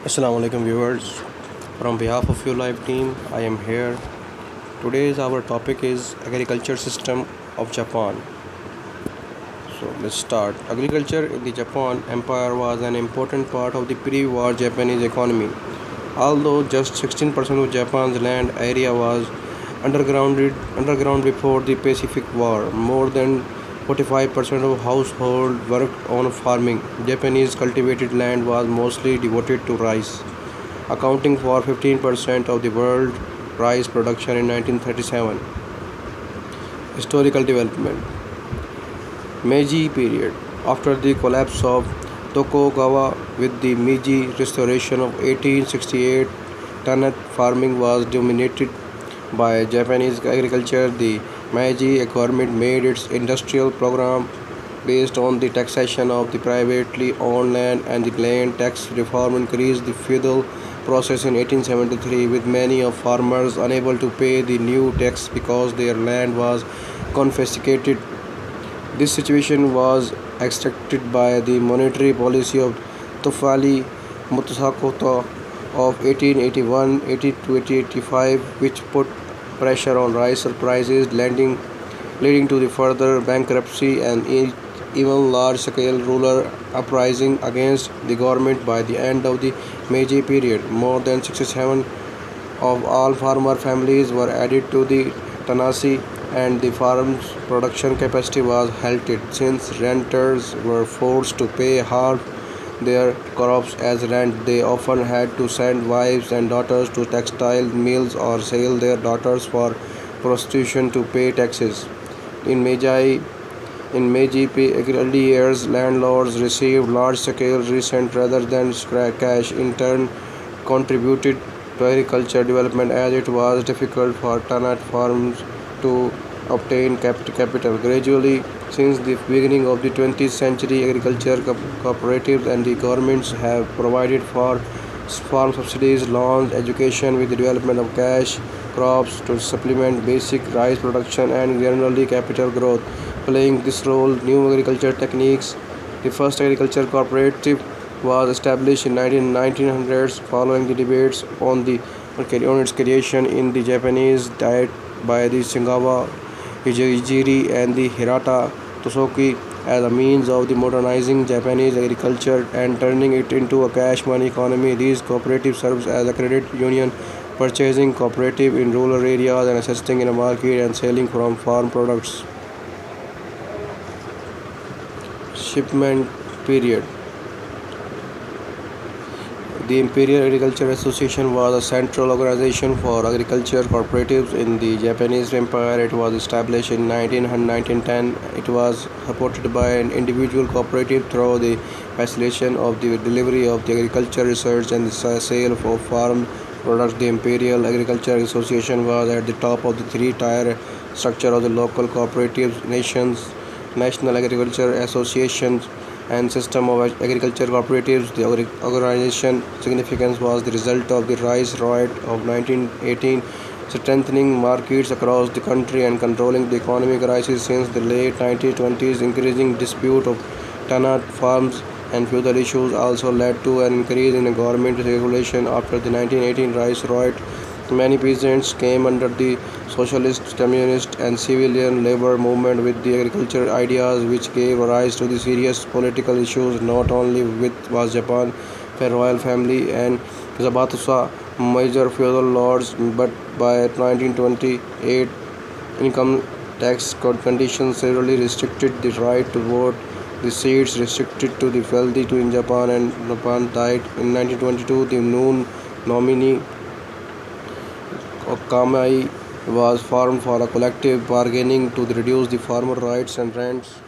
Assalamu alaikum viewers. From behalf of your live team, I am here. Today's our topic is agriculture system of Japan. So let's start. Agriculture in the Japan Empire was an important part of the pre-war Japanese economy. Although just 16% of Japan's land area was underground before the Pacific War, more than 45% of households worked on farming. Japanese cultivated land was mostly devoted to rice, accounting for 15% of the world rice production in 1937. Historical development. Meiji period. After the collapse of Tokugawa with the Meiji Restoration of 1868, tannat farming was dominated by Japanese agriculture. The Meiji government made its industrial program based on the taxation of the privately owned land, and the land tax reform increased the feudal process in 1873, with many of farmers unable to pay the new tax because their land was confiscated. This situation was extracted by the monetary policy of Tofali Mutsukoto of 1881-1885, which put pressure on rice prices, leading to the further bankruptcy and even large-scale rural uprising against the government. By the end of the Meiji period, more than 67 of all farmer families were added to the tenancy, and the farm's production capacity was halted since renters were forced to pay half their crops as rent. They often had to send wives and daughters to textile mills or sell their daughters for prostitution to pay taxes. In Meiji early years, landlords received large-scale rent rather than cash. In turn, contributed to agriculture development as it was difficult for tenant farms to obtain capital. Gradually, since the beginning of the 20th century, agriculture cooperatives and the governments have provided for farm subsidies, loans, education with the development of cash crops to supplement basic rice production and generally capital growth. Playing this role, new agriculture techniques. The first agriculture cooperative was established in 1900s following the debates on its creation in the Japanese diet by the Shingawa Hijiri and the Hirata Tosoki as a means of the modernizing Japanese agriculture and turning it into a cash money economy. These cooperatives serve as a credit union, purchasing cooperative in rural areas and assisting in a market and selling from farm products. Shipment period. The Imperial Agriculture Association was a central organization for agriculture cooperatives in the Japanese Empire. It was established in 1910. It was supported by an individual cooperative through the facilitation of the delivery of the agriculture research and the sale of farm products. The Imperial Agriculture Association was at the top of the three-tier structure of the local cooperatives, national agriculture associations, and system of agriculture cooperatives. The organization significance was the result of the Rice Riot of 1918, strengthening markets across the country and controlling the economic crisis since the late 1920s. Increasing dispute of tenant farms and feudal issues also led to an increase in government regulation. After the 1918 Rice Riot, many peasants came under the socialist, communist, and civilian labor movement with the agriculture ideas, which gave rise to the serious political issues. Not only was Japan a royal family and Zabatsusa major feudal lords, but by 1928, income tax conditions severely restricted the right to vote. The seats restricted to the wealthy to in Japan, and Japan died in 1922. The noon nominee Okamai was formed for a collective bargaining to reduce the farmer rights and rents.